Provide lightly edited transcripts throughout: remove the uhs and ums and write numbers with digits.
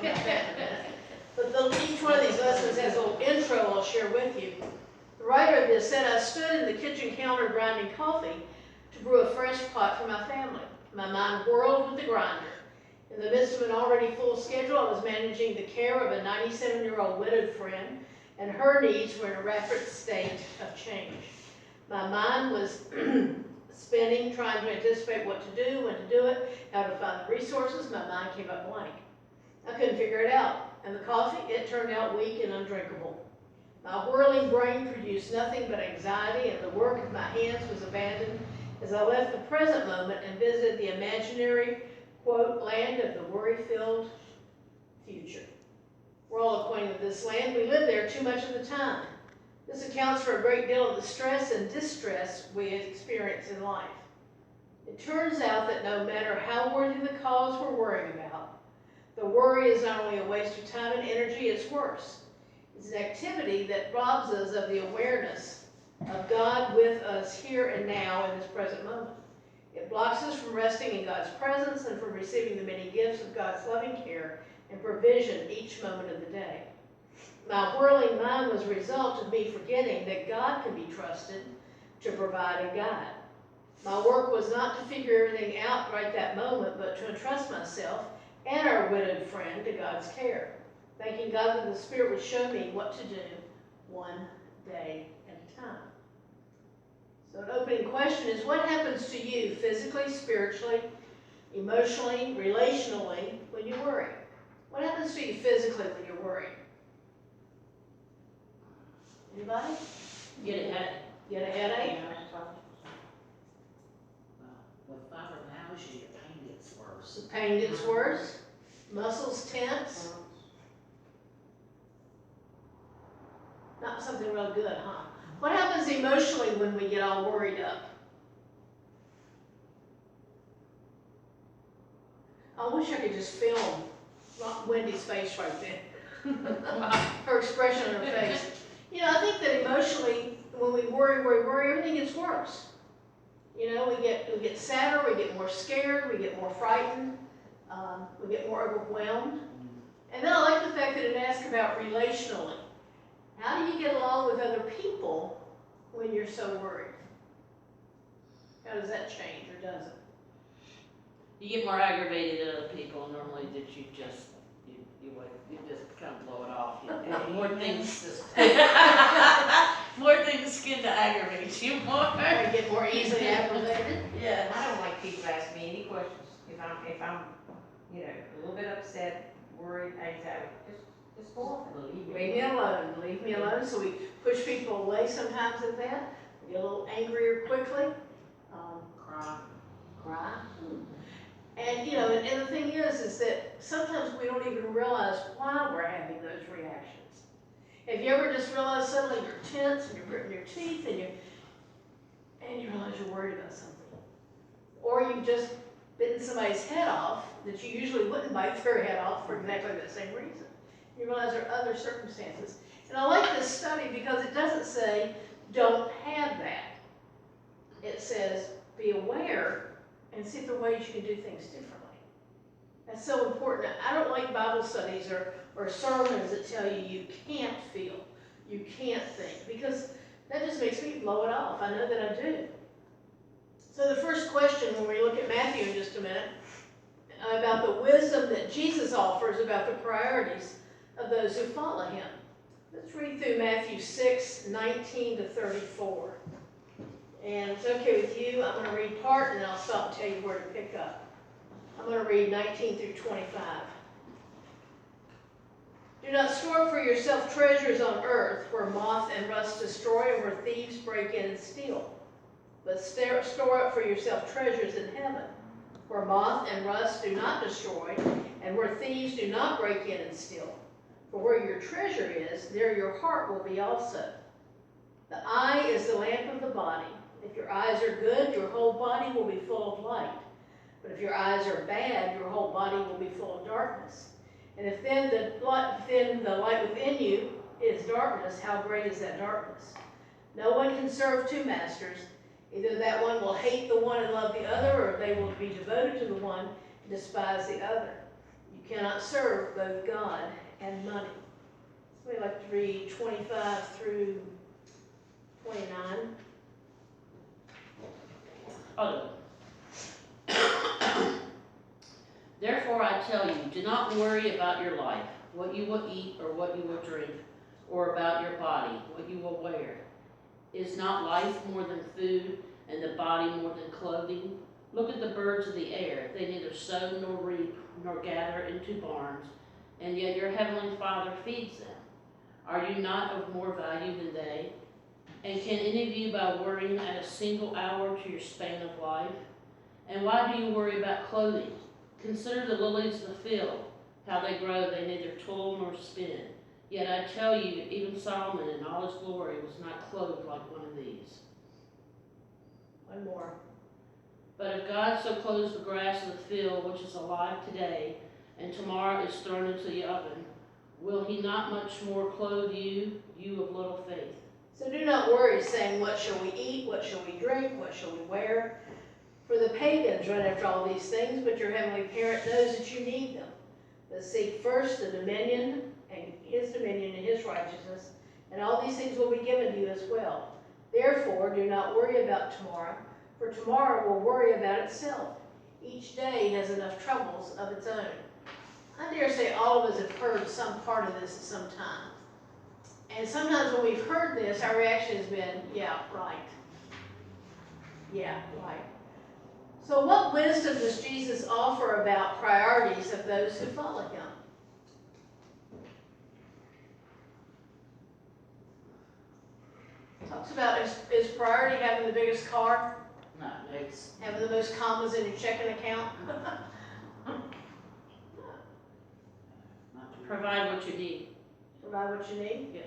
about that in a minute. But each one of these lessons has a little intro I'll share with you. The writer of this said, I stood in the kitchen counter grinding coffee to brew a fresh pot for my family. My mind whirled with the grinder. In the midst of an already full schedule, I was managing the care of a 97-year-old widowed friend, and her needs were in a rapid state of change. My mind was spinning, trying to anticipate what to do, when to do it, how to find the resources. My mind came up blank. I couldn't figure it out. And the coffee, it turned out weak and undrinkable. My whirling brain produced nothing but anxiety, and the work of my hands was abandoned as I left the present moment and visited the imaginary, quote, land of the worry-filled future. We're all acquainted with this land. We live there too much of the time. This accounts for a great deal of the stress and distress we experience in life. It turns out that no matter how worthy the cause we're worrying about, the worry is not only a waste of time and energy, it's worse. It's an activity that robs us of the awareness of God with us here and now in this present moment. It blocks us from resting in God's presence and from receiving the many gifts of God's loving care and provision each moment of the day. My whirling mind was a result of me forgetting that God can be trusted to provide and guide. My work was not to figure everything out right that moment, but to entrust myself and our widowed friend to God's care, thanking God that the Spirit would show me what to do one day at a time. So an opening question is, what happens to you physically, spiritually, emotionally, relationally when you worry? What happens to you physically when you're worried? Anybody? Get a headache. Get a headache? With fibromyalgia, your pain gets worse. The pain gets worse. Muscles tense. Not something real good, huh? What happens emotionally when we get all worried up? I wish I could just film Wendy's face right there. Her expression on her face. You know, I think that emotionally, when we worry, everything gets worse. You know, we get sadder, we get more scared, we get more frightened, we get more overwhelmed. And then I like the fact that it asks about relationally. How do you get along with other people when you're so worried? How does that change, or does it? You get more aggravated at other people normally that you just kind of blow it off. More things get to aggravate you more. Or you get more easily aggravated? Yeah. I don't like people asking me any questions. If I'm, you know, a little bit upset, worried, anxiety, just go off and leave me. Leave me alone. Leave me alone. So we push people away sometimes at that. We get a little angrier quickly. Cry. And you know, and the thing is that sometimes we don't even realize why we're having those reactions. Have you ever just realized suddenly you're tense and you're gritting your teeth and you realize you're worried about something? Or you've just bitten somebody's head off that you usually wouldn't bite their head off for exactly the same reason. You realize there are other circumstances. And I like this study because it doesn't say don't have that. It says be aware and see if there are ways you can do things differently. That's so important. I don't like Bible studies or sermons that tell you you can't feel, you can't think, because that just makes me blow it off. I know that I do. So the first question when we look at Matthew in just a minute, about the wisdom that Jesus offers about the priorities of those who follow him. Let's read through Matthew 6:19 to 34. And it's okay with you, I'm going to read part and then I'll stop and tell you where to pick up. I'm going to read 19 through 25. Do not store up for yourself treasures on earth where moth and rust destroy and where thieves break in and steal. But store up for yourself treasures in heaven where moth and rust do not destroy and where thieves do not break in and steal. For where your treasure is, there your heart will be also. The eye is the lamp of the body. If your eyes are good, your whole body will be full of light. But if your eyes are bad, your whole body will be full of darkness. And if then the light within you is darkness, how great is that darkness? No one can serve two masters. Either that one will hate the one and love the other, or they will be devoted to the one and despise the other. You cannot serve both God and money. So we like to read 25 through 29. Oh. Therefore I tell you, do not worry about your life, what you will eat or what you will drink, or about your body, what you will wear. Is not life more than food, and the body more than clothing? Look at the birds of the air. They neither sow nor reap nor gather into barns, and yet your heavenly Father feeds them. Are you not of more value than they? And can any of you, by worrying, add a single hour to your span of life? And why do you worry about clothing? Consider the lilies of the field, how they grow, they neither toil nor spin. Yet I tell you, even Solomon in all his glory was not clothed like one of these. One more. But if God so clothes the grass of the field, which is alive today, and tomorrow is thrown into the oven, will he not much more clothe you, you of little faith? So do not worry, saying, what shall we eat, what shall we drink, what shall we wear? For the pagans run after all these things, but your heavenly parent knows that you need them. But seek first the dominion and his righteousness, and all these things will be given to you as well. Therefore, do not worry about tomorrow, for tomorrow will worry about itself. Each day has enough troubles of its own. I dare say all of us have heard some part of this at some time. And sometimes when we've heard this, our reaction has been, yeah, right. Yeah, right. So what wisdom does Jesus offer about priorities of those who follow him? Talks about is priority having the biggest car, No, it's having the most commas in your checking account. provide what you need. Provide what you need. Yeah.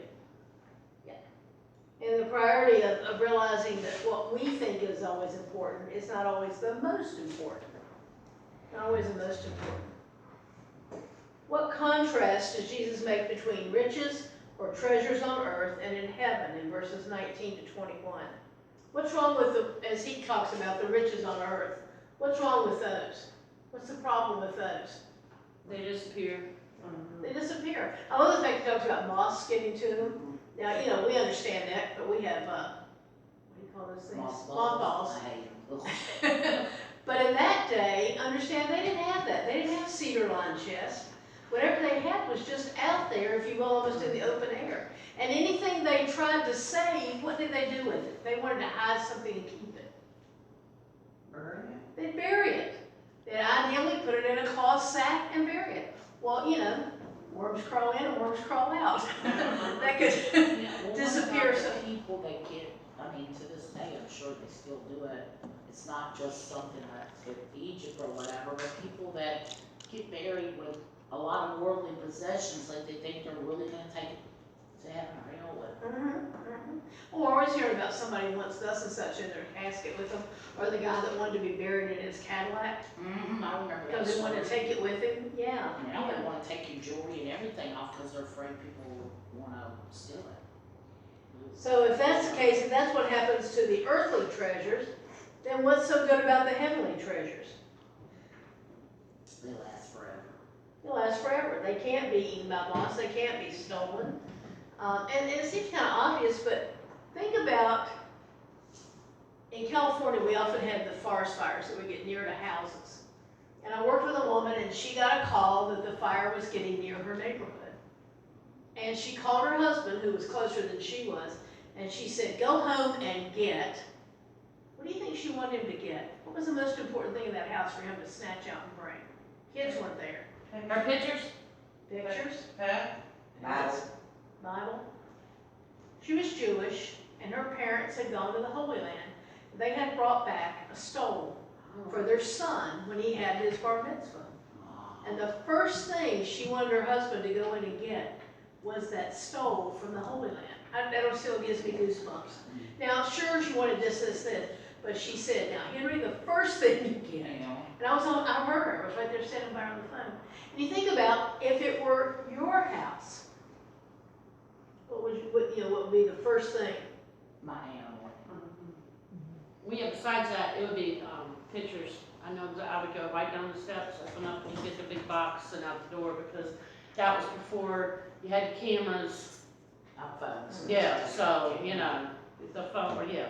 Yeah. And the priority of realizing that what we think is always important is not always the most important. Not always the most important. What contrast does Jesus make between riches or treasures on earth and in heaven in verses 19 to 21? What's wrong with as he talks about the riches on earth, what's wrong with those? What's the problem with those? They disappear. They disappear. I love the fact he talks about moths getting to them. Now, you know, we understand that, but we have, what do you call those things? Mothballs. But in that day, understand they didn't have that. They didn't have cedar-lined chests. Whatever they had was just out there, if you will, almost in the open air. And anything they tried to save, what did they do with it? They wanted to hide something and keep it. Bury it. They'd bury it. They'd ideally put it in a cloth sack and bury it. Well, you know, worms crawl in and worms crawl out. That could disappear. What about the people that get, I mean, to this day, I'm sure they still do it. It's not just something that's in Egypt or whatever, but people that get buried with a lot of worldly possessions, like they think they're really going to take it to heaven or hell with. Well, I always hear about somebody wants thus and such in their casket with them, or the guy that wanted to be buried in his Cadillac I remember that. because they wanted to take it with him. Yeah. Now they want to take your jewelry and everything off because they're afraid people want to steal it. So if that's the case, if that's what happens to the earthly treasures, then what's so good about the heavenly treasures? They last forever. They last forever. They can't be eaten by moths. They can't be stolen. And it seems kind of obvious, but think about, in California, we often have the forest fires that we get near to houses. And I worked with a woman, and she got a call that the fire was getting near her neighborhood. And she called her husband, who was closer than she was, and she said, go home and get. What do you think she wanted him to get? What was the most important thing in that house for him to snatch out and bring? Kids weren't there. Our pictures? Pictures? Bible. Bible. She was Jewish, and her parents had gone to the Holy Land. They had brought back a stole for their son when he had his bar mitzvah. And the first thing she wanted her husband to go in and get was that stole from the Holy Land. That still gives me goosebumps. Now, sure, she wanted this, but she said, now, Henry, the first thing you get, and I heard her, I was right there standing by her on the phone. And you think about, if it were your house, what would be the first thing? My animal. Besides that, it would be pictures I know that I would go right down the steps, open up and get the big box and out the door, because that was before you had cameras. Our phones. Yeah, so, you know, the phone, or yeah,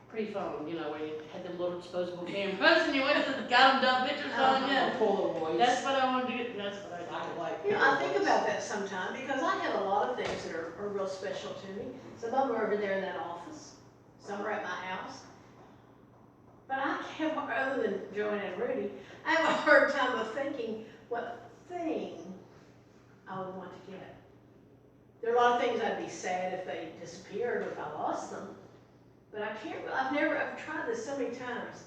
pre-phone, you know, where you had them little disposable cameras and you went to, got them dumb pictures on you. Polaroids. That's what I wanted to get, that's what I did. Black and white. You know, I think about that sometimes, because I have a lot of things that are real special to me. Some of them are over there in that office, some are at my house. But I have, other than Joanne and Rudy, I have a hard time of thinking what thing I would want to get. There are a lot of things I'd be sad if they disappeared or if I lost them. But I can't, I've tried this so many times.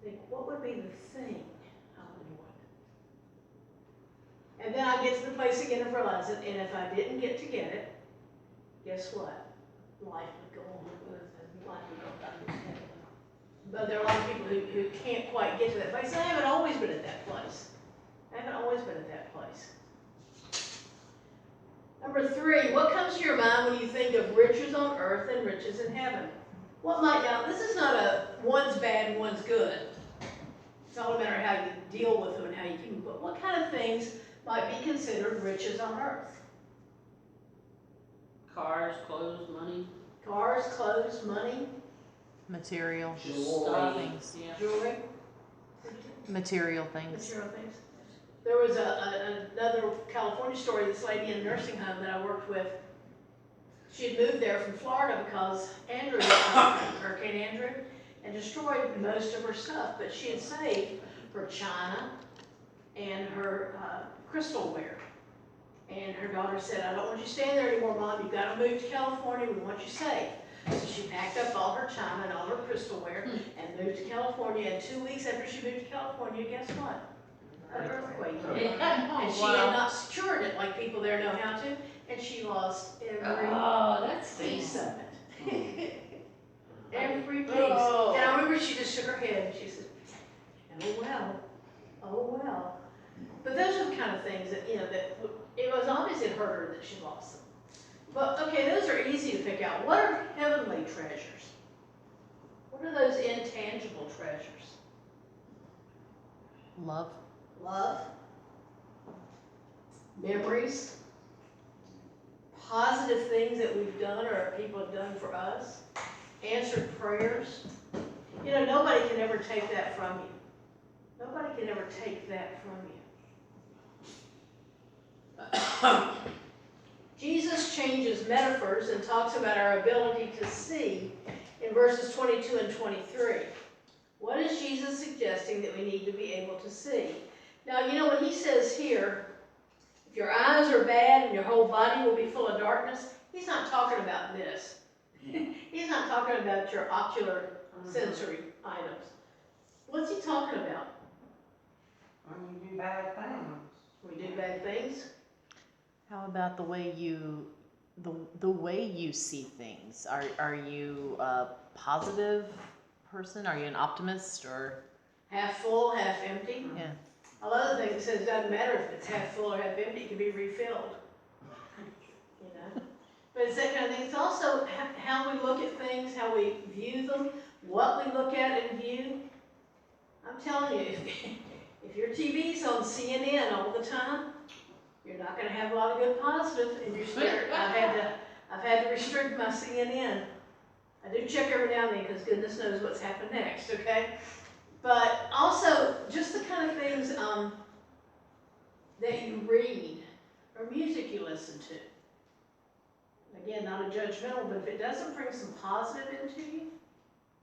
Think, what would be the thing I would want? And then I get to the place again of realizing, and if I didn't get to get it, guess what? Life would go on. Life would go on. But there are a lot of people who can't quite get to that place. I haven't always been at that place. I haven't always been at that place. Number 3, what comes to your mind when you think of riches on earth and riches in heaven? What might, now this is not a one's bad and one's good. It's all a matter of how you deal with them and how you keep them. But what kind of things might be considered riches on earth? Cars, clothes, money, Cars, clothes, money, Material Jewelry. things. yeah. jewelry, Material things. material things. There was another California story, this lady in a nursing home that I worked with. She had moved there from Florida because Hurricane Andrew, and destroyed most of her stuff, but she had saved her china and her crystalware. And her daughter said, I don't want you staying there anymore, Mom. You've got to move to California. We want you safe. So she packed up all her china and all her crystalware and moved to California. And 2 weeks after she moved to California, guess what? An earthquake hit. And she had not secured it like people there know how to. And she lost every Oh, that's piece decent. of it. Every piece. Oh. And I remember she just shook her head and she said, oh well, oh well. But those are the kind of things that, you know, that it was obvious it hurt her that she lost them. But okay, those are easy to pick out. What are heavenly treasures? What are those intangible treasures? Love. Love, memories, positive things that we've done or people have done for us, answered prayers. You know, nobody can ever take that from you. Nobody can ever take that from you. Jesus changes metaphors and talks about our ability to see in verses 22 and 23. What is Jesus suggesting that we need to be able to see? Now, you know, when he says here, if your eyes are bad and your whole body will be full of darkness, he's not talking about this. He's not talking about your ocular sensory items. What's he talking about? When you do bad things. We do bad things. How about the way you, the way you see things? Are you a positive person? Are you an optimist or? Half full, half empty. Yeah. I love the thing that says it doesn't matter if it's half full or half empty, it can be refilled. You know? But it's that kind of thing. It's also how we look at things, how we view them, what we look at and view. I'm telling you, if your TV's on CNN all the time, you're not going to have a lot of good positive in your spirit. I've had to restrict my CNN. I do check every now and then because goodness knows what's happened next, okay? But also, just the kind of things that you read or music you listen to. Again, not a judgmental, but if it doesn't bring some positive into you,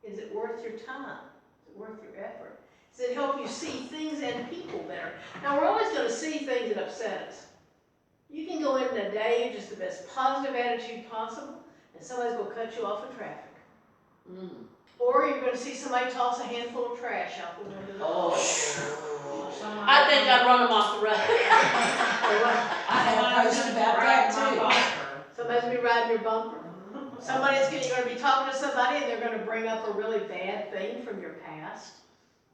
is it worth your time? Is it worth your effort? Does it help you see things and people better? Now, we're always going to see things that upset us. You can go in a day with just the best positive attitude possible, and somebody's going to cut you off in traffic. Or you're going to see somebody toss a handful of trash out the window. Oh. I think I'd run them off the road. I have posted about that too. Somebody's going to be riding your bumper. You're going to be talking to somebody and they're going to bring up a really bad thing from your past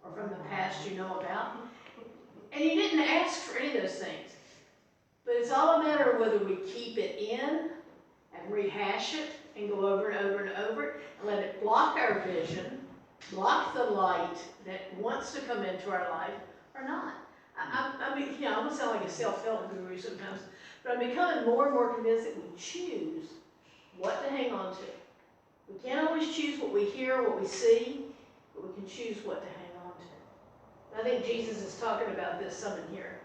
or from the past you know about. And you didn't ask for any of those things. But it's all a matter of whether we keep it in and rehash it and go over and over and over it and let it block our vision, block the light that wants to come into our life or not. I mean, I almost sound like a self-help guru sometimes, but I'm becoming more and more convinced that we choose what to hang on to. We can't always choose what we hear, what we see, but we can choose what to hang on to. I think Jesus is talking about this some in here.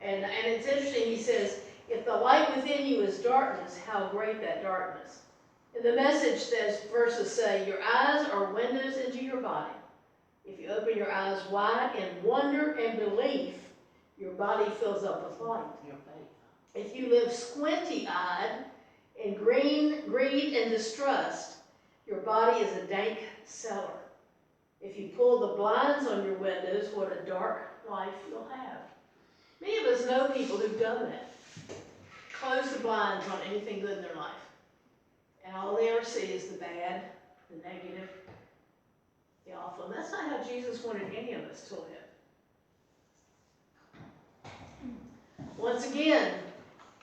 And it's interesting, he says, if the light within you is darkness, how great that darkness. And the Message says, verses say, your eyes are windows into your body. If you open your eyes wide in wonder and belief, your body fills up with light. Your faith. If you live squinty-eyed in greed and distrust, your body is a dank cellar. If you pull the blinds on your windows, what a dark life you'll have. Many of us know people who've done that. Close the blinds on anything good in their life. And all they ever see is the bad, the negative, the awful. And that's not how Jesus wanted any of us to live. Once again,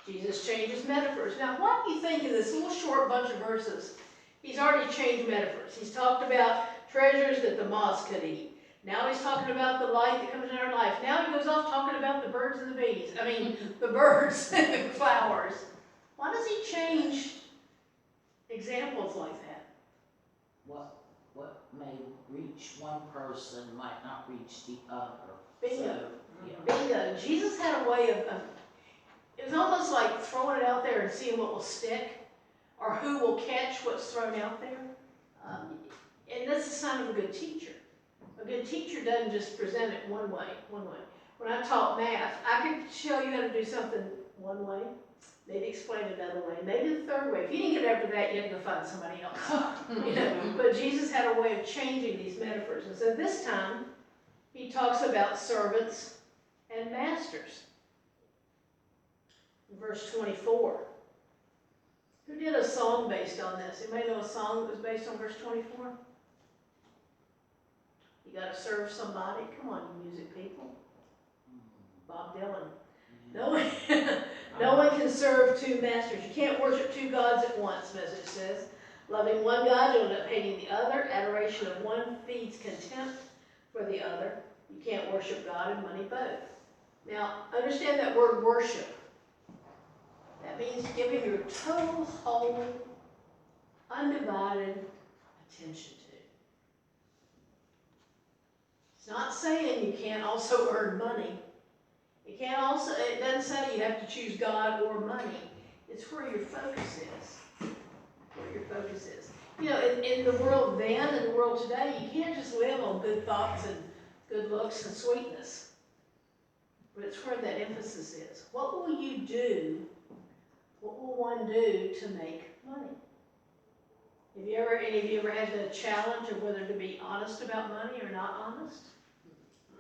Jesus changes metaphors. Now, what do you think in this little short bunch of verses? He's already changed metaphors. He's talked about treasures that the moths could eat. Now he's talking about the light that comes in our life. Now he goes off talking about the birds and the bees. I mean, the birds and the flowers. Why does he change examples like that? What may reach one person might not reach the other. Bingo. So, yeah. Bingo. Jesus had a way of, it was almost like throwing it out there and seeing what will stick, or who will catch what's thrown out there. And that's a sign of a good teacher. A good teacher doesn't just present it one way. When I taught math, I could show you how to do something one way, maybe explain it another way, maybe the third way. If you didn't get after that, you had to go find somebody else. You know? But Jesus had a way of changing these metaphors. And so this time, he talks about servants and masters. In verse 24. Who did a song based on this? Anybody know a song that was based on verse 24? You got to serve somebody. Come on, you music people. Bob Dylan. No one can serve two masters. You can't worship two gods at once, Message says. Loving one God, you'll end up hating the other. Adoration of one feeds contempt for the other. You can't worship God and money both. Now, understand that word worship. That means giving your total, whole, undivided attention to. It's not saying you can't also earn money. It doesn't say you have to choose God or money. It's where your focus is. Where your focus is. You know, in the world then and the world today, you can't just live on good thoughts and good looks and sweetness. But it's where that emphasis is. What will you do? What will one do to make money? Have any of you ever had the challenge of whether to be honest about money or not honest?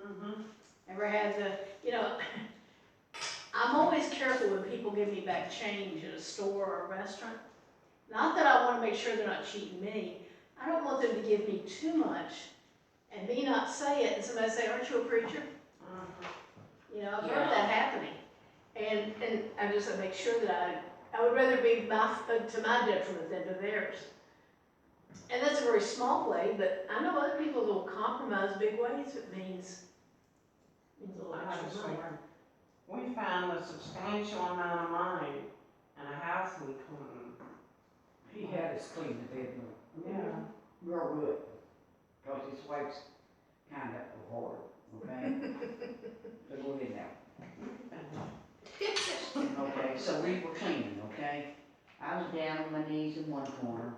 Mm-hmm. Ever had I'm always careful when people give me back change at a store or a restaurant. Not that I want to make sure they're not cheating me. I don't want them to give me too much and me not say it and somebody say, aren't you a preacher? Mm-hmm. I've heard that happening. And I just make sure that I would rather be to my detriment than to theirs. And that's a very small way, but I know other people that will compromise big ways if it means a little extra money. We found a substantial amount of money in a house we cleaned. He had us clean the bedroom. Yeah. Real good. Cause his wife's kind of a whore, okay? So go ahead now. Okay, so we were cleaning, okay? I was down on my knees in one corner,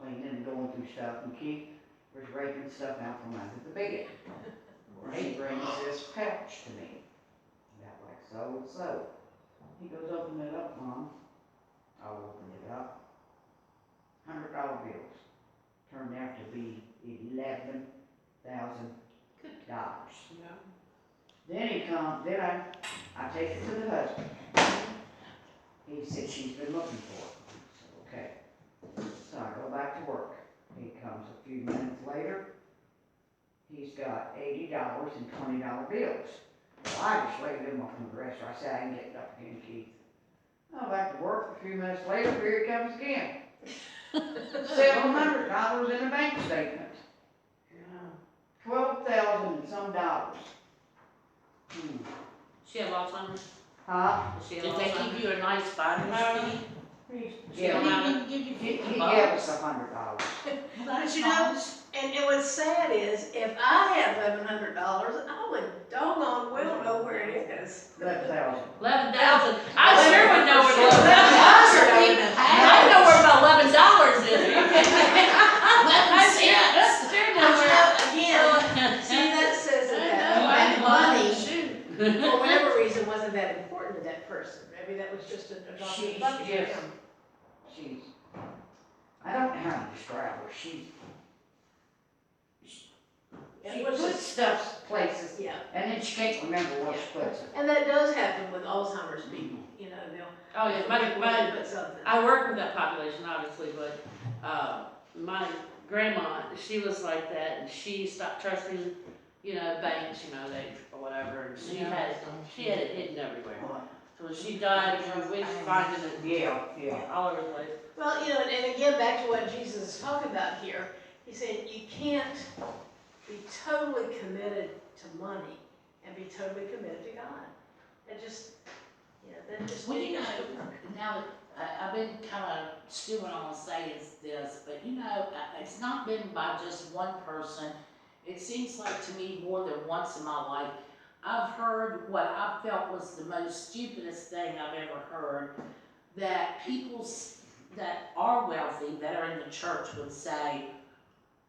cleaning and going through stuff, and Keith was raking stuff out from under the bed. He brings this pouch to me. About like so and so. He goes, open it up, Mom. I'll open it up. $100 bills. Turned out to be $11,000. Yeah. Then I take it to the husband. He said she's been looking for it. I said, okay. So I go back to work. He comes a few minutes later. He's got $80 and $20 bills. Well, I just laid them up on the dresser. I said, I ain't getting up again, Keith. I go back to work. A few minutes later, here he comes again. $700 in a bank statement. $12,000 and some dollars. She had Alzheimer's? Huh? Does she have Did they Alzheimer's? give you a nice finder's fee? She Yeah, don't Did have he it? even give you He 50 gave bucks? us $100. Well, But that's you know, nice. and what's sad is, if I had $1,100, I would doggone well know where it is. 11,000. 11,000. I sure would know where $11,000 is. I $11,000. know where about $11 is. Are you kidding me? 11 cents. I sure know But you where. know, again, see, that says that I money, shoot. for whatever reason, wasn't that important to that person. Maybe that was just a drop in the bucket for She's them. She's, I don't know how to describe her. She And what's puts this- stuff places, Yeah, and then she can't remember where she puts it. and that does happen with Alzheimer's people, you know, they'll. Oh, yeah, forget where they my, put something. I work with that population, obviously, but, my grandma, she was like that, and she stopped trusting, you know, banks, you know, they, or whatever, and she had it hidden everywhere. So when she died, we finding it Yeah. all over the place. Well, you know, and again, back to what Jesus is talking about here, he said you can't be totally committed to money and be totally committed to God. It just, you know, that just. Well, you know, doesn't work. now, I've been kind of stewing on saying this, but you know, it's not been by just one person. It seems like to me more than once in my life, I've heard what I felt was the most stupidest thing I've ever heard, that people that are wealthy, that are in the church would say,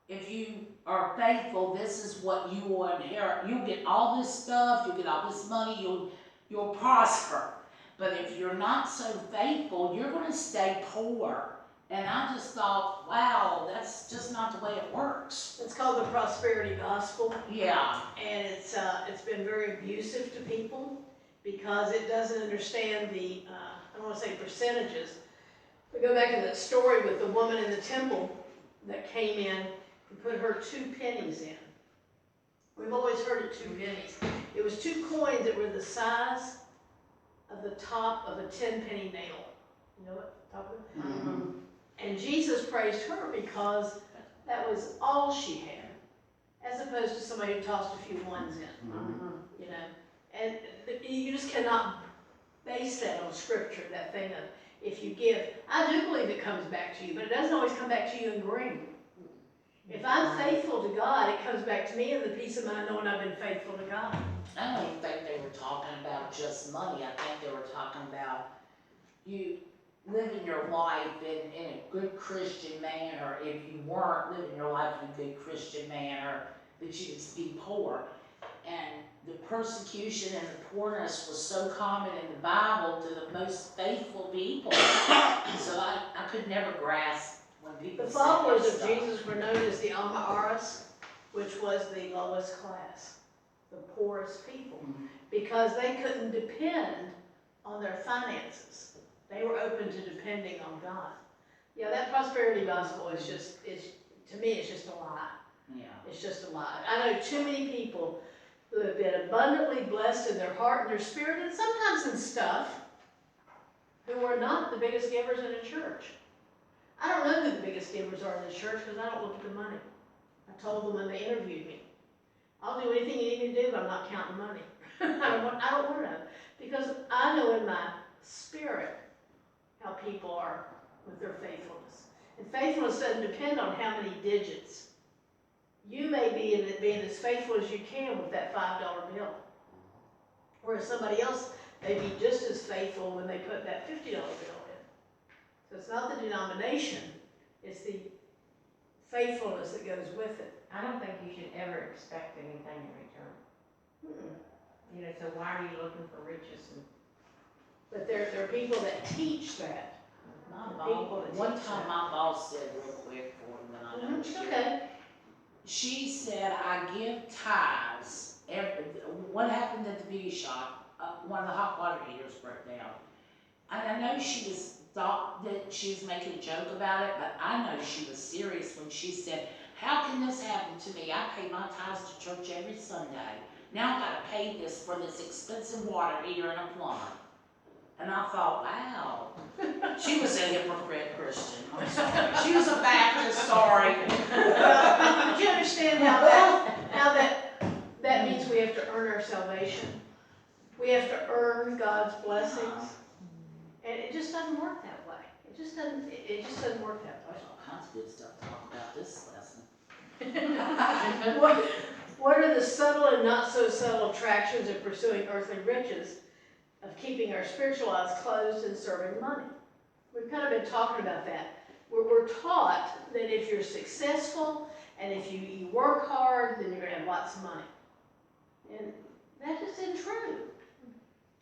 if you are faithful, this is what you will inherit. You'll get all this stuff, you'll get all this money, you'll prosper. But if you're not so faithful, you're gonna stay poor. And I just thought, wow, that's just not the way it works. It's called the prosperity gospel, Yeah. and it's been very abusive to people because it doesn't understand the, I don't wanna say percentages. We go back to that story with the woman in the temple that came in and put her 2 pennies in. We've always heard of 2 pennies. It was 2 coins that were the size of the top of a 10-penny nail. You know what I'm talking about? Mm-hmm. And Jesus praised her because that was all she had, as opposed to somebody who tossed a few ones in, you know. And you just cannot base that on scripture, that thing of if you give. I do believe it comes back to you, but it doesn't always come back to you in green. If I'm faithful to God, it comes back to me in the peace of mind knowing I've been faithful to God. I don't even think they were talking about just money. I think they were talking about you living your life in a good Christian manner. If you weren't living your life in a good Christian manner, that you would be poor. And the persecution and the poorness was so common in the Bible to the most faithful people. So I could never grasp when people The said followers that of stuff. Jesus were known as the Amaharas, which was the lowest class, the poorest people, because they couldn't depend on their finances. They were open to depending on God. Yeah, that prosperity gospel is just, to me, it's just a lie. Yeah. It's just a lie. I know too many people who have been abundantly blessed in their heart and their spirit, and sometimes in stuff, who are not the biggest givers in a church. I don't know who the biggest givers are in the church because I don't look at the money. I told them when they interviewed me, I'll do anything you need me to do, but I'm not counting money. I don't want to know. Because I know in my spirit how people are with their faithfulness. And faithfulness doesn't depend on how many digits. You may be in it being as faithful as you can with that $5 bill. Whereas somebody else may be just as faithful when they put that $50 bill in. So it's not the denomination, it's the faithfulness that goes with it. I don't think you should ever expect anything in return. You know, so why are you looking for riches? And But there are people that teach that. My People boss, that one teach time that. my boss said real quick for him, then I know it's Okay. She said, I give tithes. What happened at the beauty shop? One of the hot water heaters broke down. And I know she thought that she was making a joke about it, but I know she was serious when she said, how can this happen to me? I pay my tithes to church every Sunday. Now I've got to pay this for this expensive water heater and a plumber. And I thought, wow. She was a hypocrite Christian. I'm sorry. She was a Baptist, sorry. Well, but you understand how Now that means we have to earn our salvation. We have to earn God's blessings. And it just doesn't work that way. It just doesn't work that way. There's all kinds of good stuff to talk about this lesson. What are the subtle and not so subtle attractions of pursuing earthly riches, of keeping our spiritual eyes closed and serving money? We've kind of been talking about that. We're taught that if you're successful and if you work hard, then you're going to have lots of money. And that just isn't true.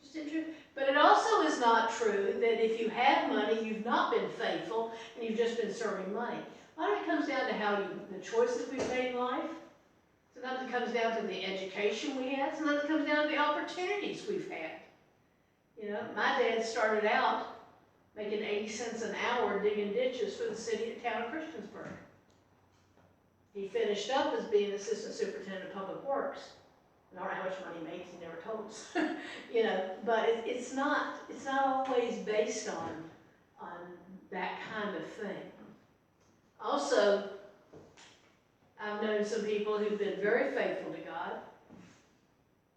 Just isn't true. But it also is not true that if you have money, you've not been faithful and you've just been serving money. A lot of it comes down to the choices we've made in life. Sometimes it comes down to the education we had. Sometimes it comes down to the opportunities we've had. You know, my dad started out making 80 cents an hour digging ditches for the town of Christiansburg. He finished up as being assistant superintendent of public works. I don't know how much money he makes, he never told us. You know, but it's not always based on that kind of thing. Also, I've known some people who've been very faithful to God,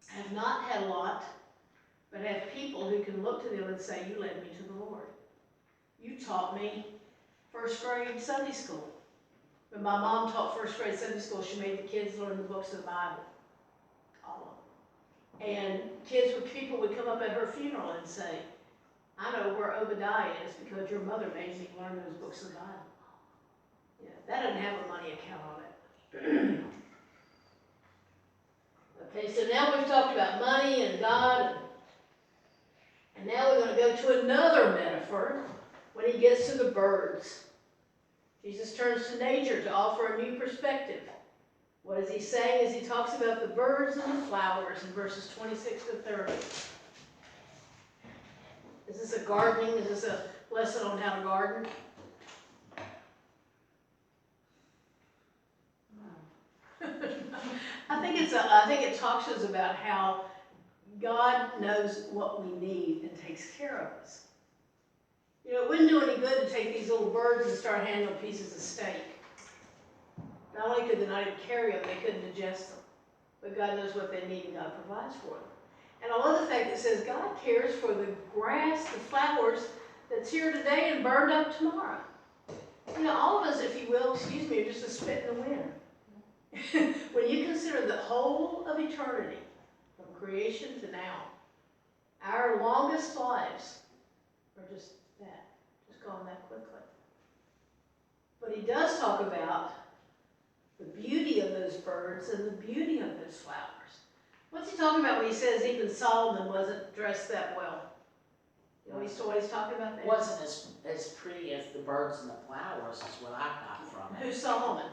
have not had a lot, but have people who can look to them and say, you led me to the Lord. You taught me first grade Sunday school. When my mom taught first grade Sunday school, she made the kids learn the books of the Bible. All of them. And people would come up at her funeral and say, I know where Obadiah is because your mother made me learn those books of the Bible. Yeah, that doesn't have a money account on it. Okay, so now we've talked about money and God, and now we're going to go to another metaphor when he gets to the birds. Jesus turns to nature to offer a new perspective. What is he saying as he talks about the birds and the flowers in verses 26 to 30? Is this a gardening? Is this a lesson on how to garden? I think it talks to us about how God knows what we need and takes care of us. You know, it wouldn't do any good to take these little birds and start handing them pieces of steak. Not only could they not even carry them, they couldn't digest them. But God knows what they need and God provides for them. And I love the fact that it says God cares for the grass, the flowers that's here today and burned up tomorrow. You know, all of us, if you will, excuse me, are just a spit in the wind. When you consider the whole of eternity, from creation to now, our longest lives are just gone that quickly. But he does talk about the beauty of those birds and the beauty of those flowers. What's he talking about when he says even Solomon wasn't dressed that well? You know what he's talking about there? Wasn't as pretty as the birds and the flowers is what I got from it. Who's Solomon?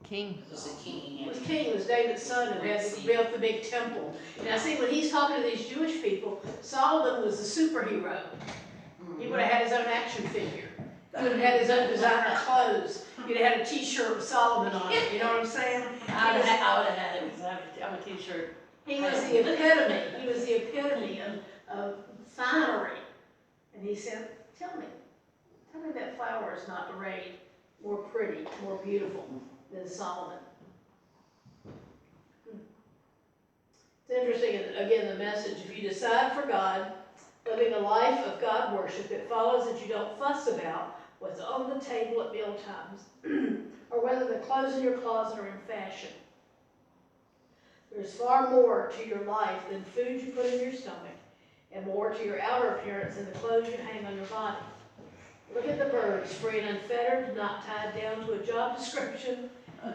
King. It was a king. It was king. It was David's son who had built the big temple. Now see, when he's talking to these Jewish people, Solomon was the superhero. He would have had his own action figure. He would have had his own designer clothes. You'd have had a T-shirt with Solomon on it. You know what I'm saying? I would have had it because I have a T-shirt. He was the epitome. He was the epitome of finery. And he said, tell me that flower is not arrayed more pretty, more beautiful than Solomon. It's interesting, again, the message, if you decide for God, living a life of God worship, it follows that you don't fuss about what's on the table at meal times or whether the clothes in your closet are in fashion. There's far more to your life than food you put in your stomach and more to your outer appearance than the clothes you hang on your body. Look at the birds, free and unfettered, not tied down to a job description,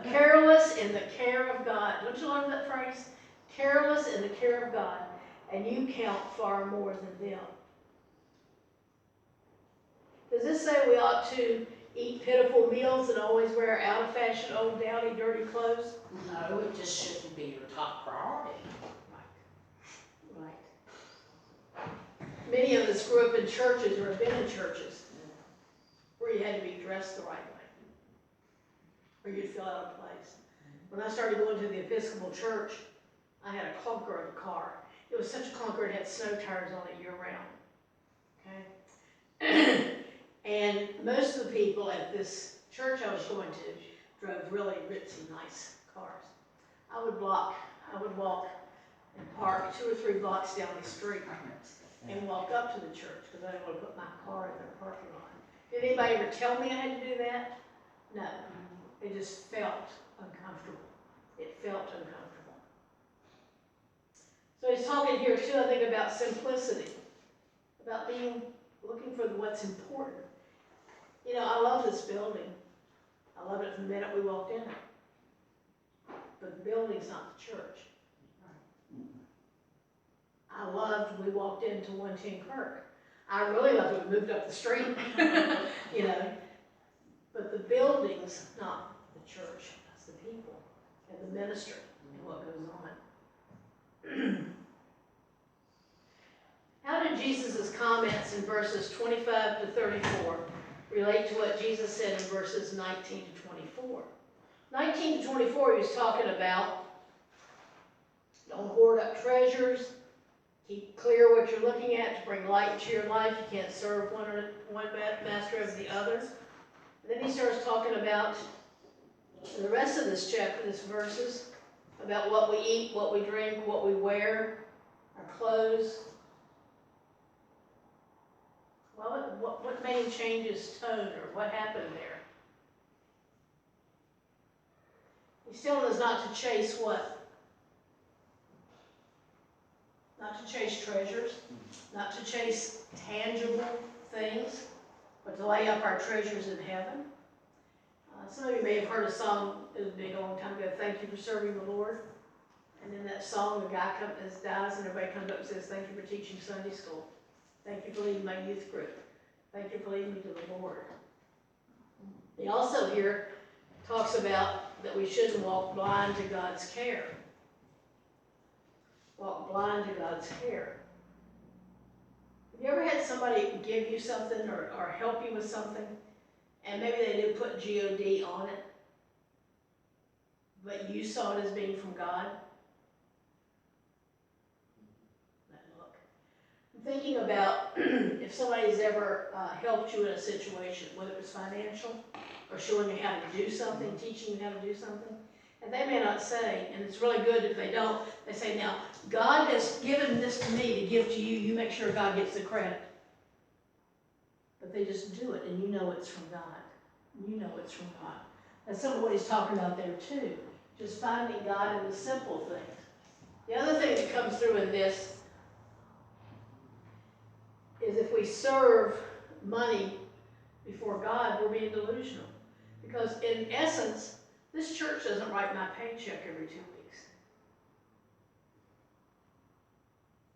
careless in the care of God. Don't you love that phrase? Careless in the care of God. And you count far more than them. Does this say we ought to eat pitiful meals and always wear out-of-fashion, old, dowdy, dirty clothes? No, it just shouldn't be your top priority. Right. Many of us grew up in churches or have been in churches where you had to be dressed the right way, or you'd feel out of place. When I started going to the Episcopal Church, I had a clunker of a car. It was such a clunker, it had snow tires on it year-round. Okay? And most of the people at this church I was going to drove really ritzy, nice cars. I would walk and park 2 or 3 blocks down the street and walk up to the church, because I didn't want to put my car in their parking lot. Did anybody ever tell me I had to do that? No. It just felt uncomfortable. It felt uncomfortable. So he's talking here too, I think, about simplicity, about looking for what's important. You know, I love this building. I loved it from the minute we walked in it. But the building's not the church. I loved we walked into 110 Kirk. I really loved it we moved up the street, you know. But the building's not the church. It's the people and the ministry and what goes on. How did Jesus' comments in verses 25 to 34 relate to what Jesus said in verses 19 to 24? 19 to 24, he was talking about don't hoard up treasures, keep clear what you're looking at to bring light into your life. You can't serve one master over the other. And then he starts talking about the rest of this chapter, this verses, about what we eat, what we drink, what we wear, our clothes. Well, what made him change his tone, or what happened there? He's telling us not to chase what? Not to chase treasures, not to chase tangible things, but to lay up our treasures in heaven. Some of you may have heard a song, it was big a long time ago, "Thank You for Serving the Lord." And in that song, the guy dies and everybody comes up and says, "Thank you for teaching Sunday school. Thank you for leading my youth group. Thank you for leading me to the Lord." He also here talks about that we shouldn't walk blind to God's care. Walk blind to God's care. Have you ever had somebody give you something or help you with something, and maybe they didn't put G-O-D on it, but you saw it as being from God? Look, I'm thinking about if somebody's ever helped you in a situation, whether it was financial or showing you how to do something, teaching you how to do something. And they may not say, and it's really good if they don't, they say, "Now, God has given this to me to give to you. You make sure God gets the credit." But they just do it, and you know it's from God. You know it's from God. That's some of what he's talking about there, too. Just finding God in the simple things. The other thing that comes through in this is if we serve money before God, we're being delusional. Because in essence, this church doesn't write my paycheck every 2 weeks.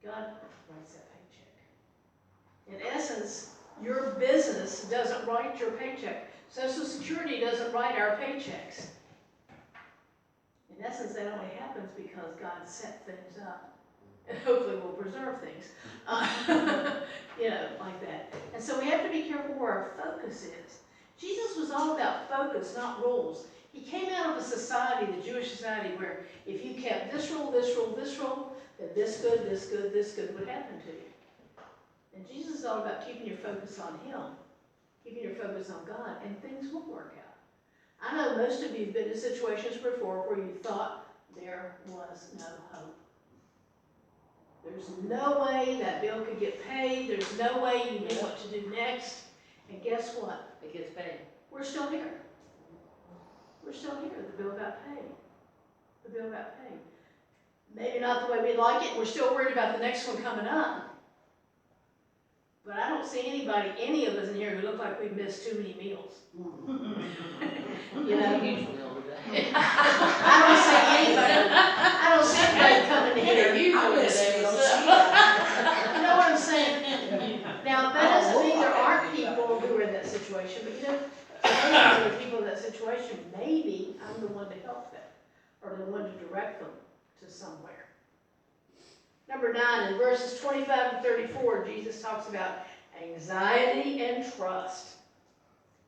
God writes that paycheck. In essence, your business doesn't write your paycheck. Social Security doesn't write our paychecks. In essence, that only happens because God set things up. And hopefully we'll preserve things. You know, like that. And so we have to be careful where our focus is. Jesus was all about focus, not rules. He came out of a society, the Jewish society, where if you kept this rule, this rule, this rule, then this good, this good, this good would happen to you. And Jesus is all about keeping your focus on Him, keeping your focus on God, and things will work out. I know most of you have been in situations before where you thought there was no hope. There's no way that bill could get paid. There's no way you knew what to do next. And guess what? It gets paid. We're still here. We're still here. The bill got paid. The bill got paid. Maybe not the way we'd like it. We're still worried about the next one coming up. But I don't see any of us in here who look like we've missed too many meals. You know? Usually over that. I don't see anybody coming in here. You know what I'm saying? Now, that doesn't mean there aren't people who are in that situation, but you know, maybe there are people in that situation, maybe I'm the one to help them, or the one to direct them to somewhere. Number 9, in verses 25 and 34, Jesus talks about anxiety and trust.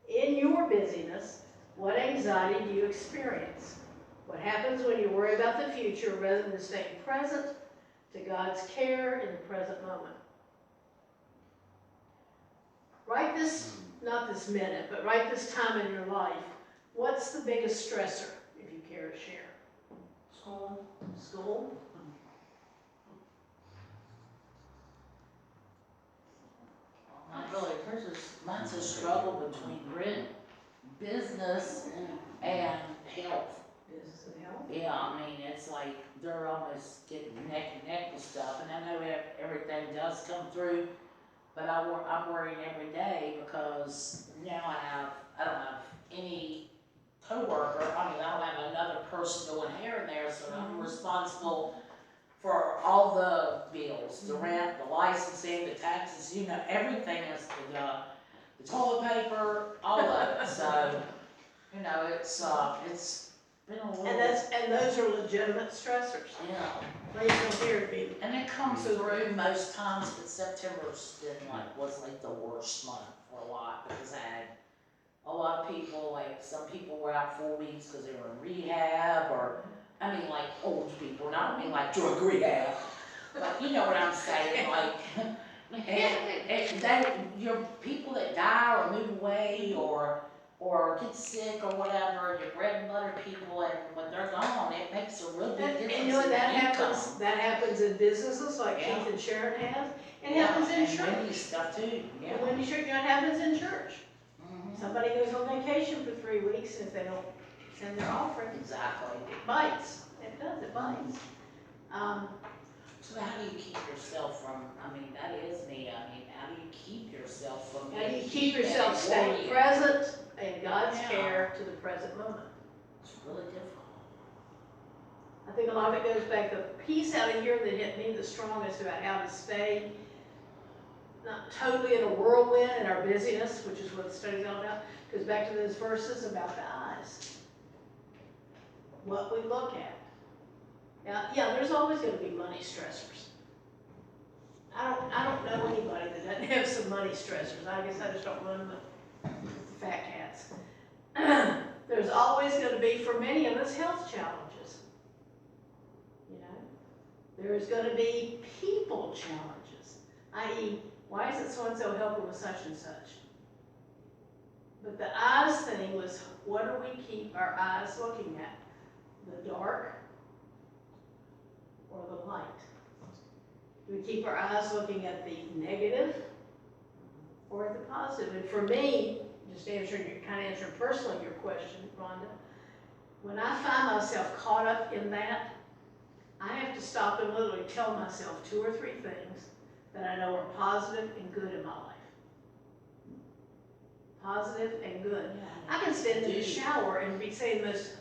In your busyness, what anxiety do you experience? What happens when you worry about the future rather than staying present to God's care in the present moment? Right this, not this minute, but right this time in your life, what's the biggest stressor, if you care to share? School. School? Mine's a struggle between business and health. Business and health? Yeah, I mean, it's like they're almost getting neck and neck with stuff, and I know everything does come through, but I'm worried every day because now I don't have any coworker, I mean, I don't have another person doing here and there, so I'm responsible for all the bills, the rent, the licensing, the taxes, you know, everything is the toilet paper, all of it, so, you know, it's been a little. And those are legitimate stressors. Yeah, They don't hear to be. and it comes through most times, but September's been was like the worst month for a lot, because I had a lot of people, like, some people were out 4 weeks because they were in rehab, or, I mean, like, old people, not mean like drug rehab, but you know what I'm saying, like, your people that die or move away, or get sick or whatever, your bread and butter people, and when they're gone, it makes a real big difference And you know what, in that the income. happens in businesses like Yeah. Keith and Sharon have. It Yeah, happens in and church. Wendy's stuff too, yeah. And when you church, you know, it happens in church. Mhm. Somebody goes on vacation for 3 weeks, and if they don't send their offering, Exactly. it bites. It does, it bites. So how do you keep yourself from, I mean, that is me, I mean, how do you keep yourself from How do you getting keep heat yourself and staying worrying? present in God's Yeah. care to the present moment? It's really difficult. I think a lot of it goes back, the piece out of here that hit me the strongest about how to stay not totally in a whirlwind in our busyness, which is what the study's all about, goes back to those verses about the eyes. What we look at. Yeah, there's always gonna be money stressors. I don't know anybody that doesn't have some money stressors. I guess I just don't run with the fat cats. There's always gonna be, for many of us, health challenges. You know? There's gonna be people challenges, i.e., why isn't so-and-so helping with such and such? But the eyes thing was, what do we keep our eyes looking at? The dark or the light? Do we keep our eyes looking at the negative or at the positive? And for me, just answering personally your question, Rhonda, when I find myself caught up in that, I have to stop and literally tell myself 2 or 3 things that I know are positive and good in my life. Positive and good. I can stand in the shower and be saying this,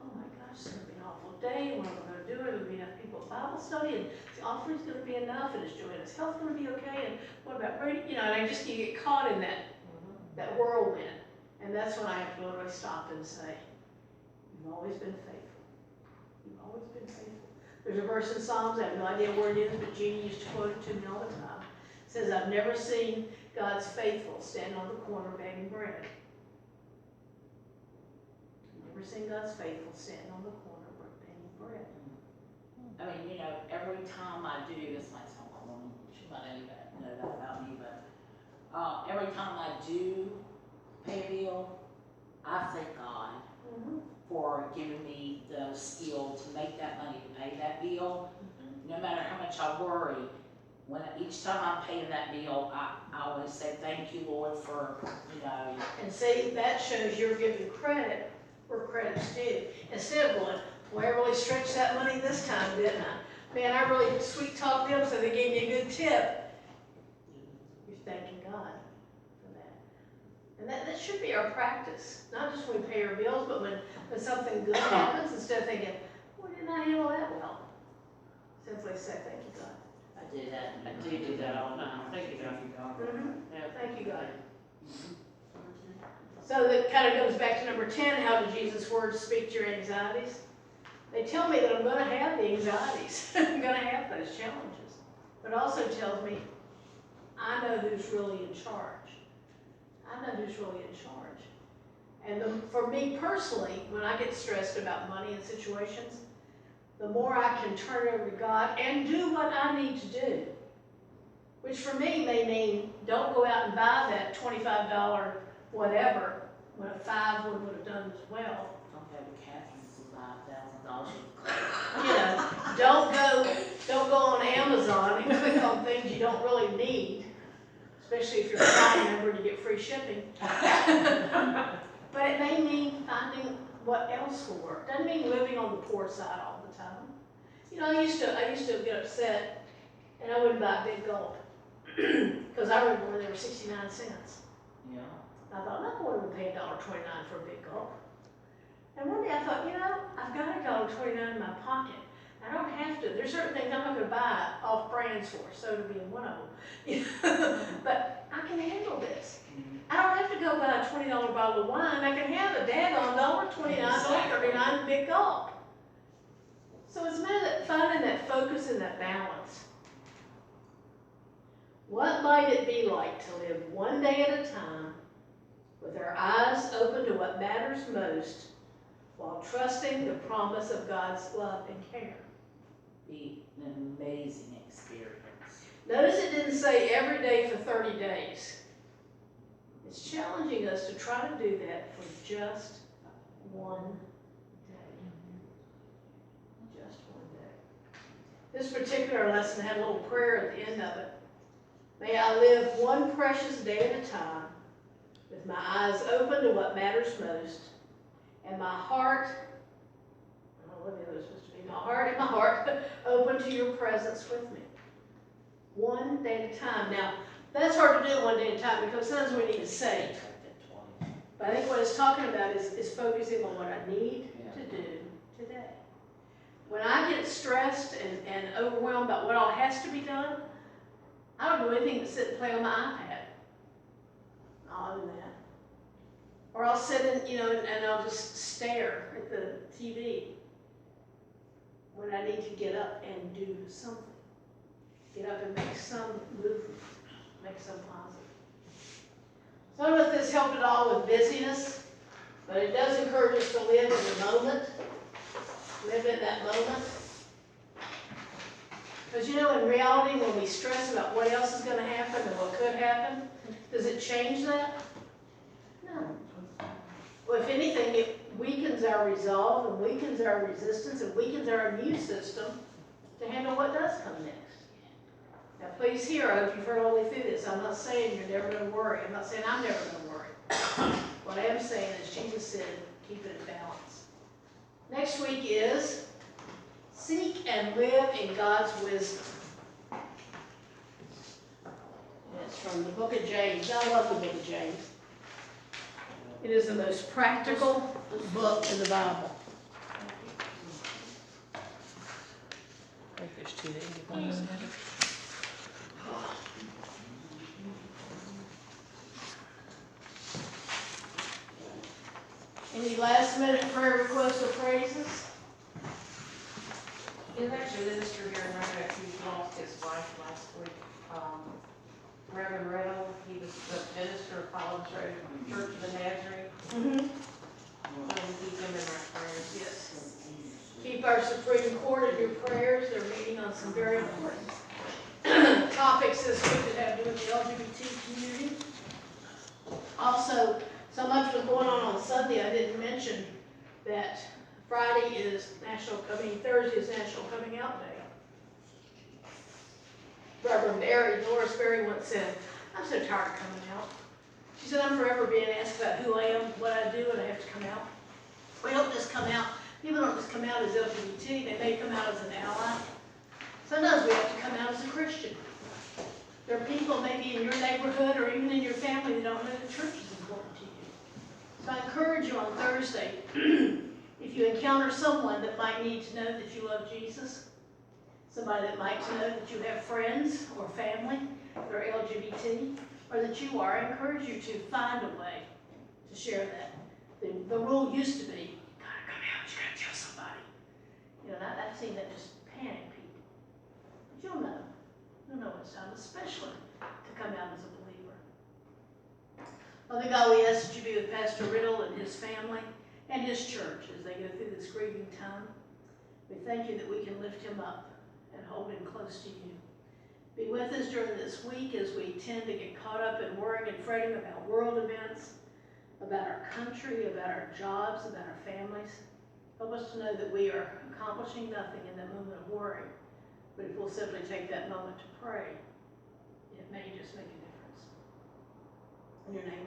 oh my gosh, it's gonna be an awful day, what am I gonna do? Are there gonna be enough people at Bible study, and the offering's gonna be enough, and is Joanna's health gonna be okay, and what about Brady? You know, and I just, you get caught in that whirlwind. And that's when I have to literally stop and say, you've always been faithful. You've always been faithful. There's a verse in Psalms, I have no idea where it is, but Jeannie used to quote it to me all the time. It says, I've never seen God's faithful stand on the corner begging bread. I've never seen God's faithful stand on the corner begging bread. I mean, you know, every time I do, this might sound corny, she might know that about me, but, every time I do pay a bill, I thank God for giving me the skill to make that money to pay that bill. No matter how much I worry, each time I'm paying that bill, I always say, thank you, Lord, for, you know. And see, that shows you're giving credit where credit's due. Instead of going, boy, I really stretched that money this time, didn't I? Man, I really sweet talked them so they gave me a good tip. You're thanking God for that. And that should be our practice. Not just when we pay our bills, but when something good happens, instead of thinking, well, didn't I handle that well? Simply say, thank you, God. I do that all the time. Thank you, John. Yeah. Thank you, God. So that kind of goes back to number 10, how do Jesus' words speak to your anxieties? They tell me that I'm going to have the anxieties. I'm going to have those challenges. But it also tells me I know who's really in charge. I know who's really in charge. And for me personally, when I get stressed about money and situations, the more I can turn it over to God and do what I need to do. Which for me may mean don't go out and buy that $25 whatever when a 5 would have done as well. Don't go to Catherine's and $5,000 You know, don't go on Amazon and click on things you don't really need, especially if you're a Prime member and you get free shipping. But it may mean finding what else will work. Doesn't mean living on the poor side all the time. You know, I used to get upset and I wouldn't buy a big gulp because I remember when they were 69 cents. Yeah. I thought, no one would pay $1.29 for a big gulp. And one day I thought, you know, I've got $1.29 in my pocket. I don't have to. There's certain things I'm not going to buy off brands for, soda being one of them. But I can handle this. I don't have to go buy a $20 bottle of wine. I can have a daggone $1.29, $1.39 big gulp. So it's a matter of finding that focus and that balance. What might it be like to live one day at a time with our eyes open to what matters most while trusting the promise of God's love and care? Be an amazing experience. Notice it didn't say every day for 30 days. It's challenging us to try to do that for just one day. Just one day. This particular lesson had a little prayer at the end of it. May I live one precious day at a time with my eyes open to what matters most and my heart, I don't know what the other is supposed to be, my heart and my heart open to your presence with me. One day at a time. Now, that's hard to do one day at a time because sometimes we need to save. But I think what it's talking about is focusing on what I need to do today. When I get stressed and overwhelmed about what all has to be done, I don't do anything but sit and play on my iPad. I'll do that. Or I'll sit and I'll just stare at the TV when I need to get up and do something. Get up and make some movement, make some positive. So I don't know if this helped at all with busyness, but it does encourage us to live in the moment, live in that moment. Because you know, in reality, when we stress about what else is going to happen and what could happen, does it change that? No. Well, if anything, it weakens our resolve and weakens our resistance and weakens our immune system to handle what does come next. Now, please hear, I hope you've heard all the way through this. I'm not saying you're never going to worry. I'm not saying I'm never going to worry. What I am saying is Jesus said, keep it in balance. Next week is seek and live in God's wisdom. And it's from the book of James. I love the book of James. It is the most practical book in the Bible. I think there's two that you can Any last minute prayer requests or praises? There's actually a minister here in Roanoke who lost his wife last week. Reverend Riddle, he was the minister of Collins Road Church of the Nazarene. Mm-hmm. So we keep him in our prayers. Yes. Keep our Supreme Court in your prayers. They're meeting on some very important topics this week that have to do with the LGBT community. Also, so much was going on Sunday, I didn't mention that Thursday is National Coming Out Day. Reverend Doris Berry once said, I'm so tired of coming out. She said, I'm forever being asked about who I am, what I do, and I have to come out. We don't just come out, people don't just come out as LGBT, they may come out as an ally. Sometimes we have to come out as a Christian. There are people maybe in your neighborhood or even in your family that don't know the church is important to you. So I encourage you on Thursday, if you encounter someone that might need to know that you love Jesus, somebody that might know that you have friends or family that are LGBT, or that you are, I encourage you to find a way to share that. The rule used to be, you gotta come out, you gotta tell somebody. You know, I've seen that just panic people. But you'll know when it's time, especially to come out as a believer. Father God, we ask that you be with Pastor Riddle and his family and his church as they go through this grieving time. We thank you that we can lift him up and hold him close to you. Be with us during this week as we tend to get caught up in worrying and fretting about world events, about our country, about our jobs, about our families. Help us to know that we are accomplishing nothing in that moment of worry, but if we'll simply take that moment to pray, it may just make a difference. In your name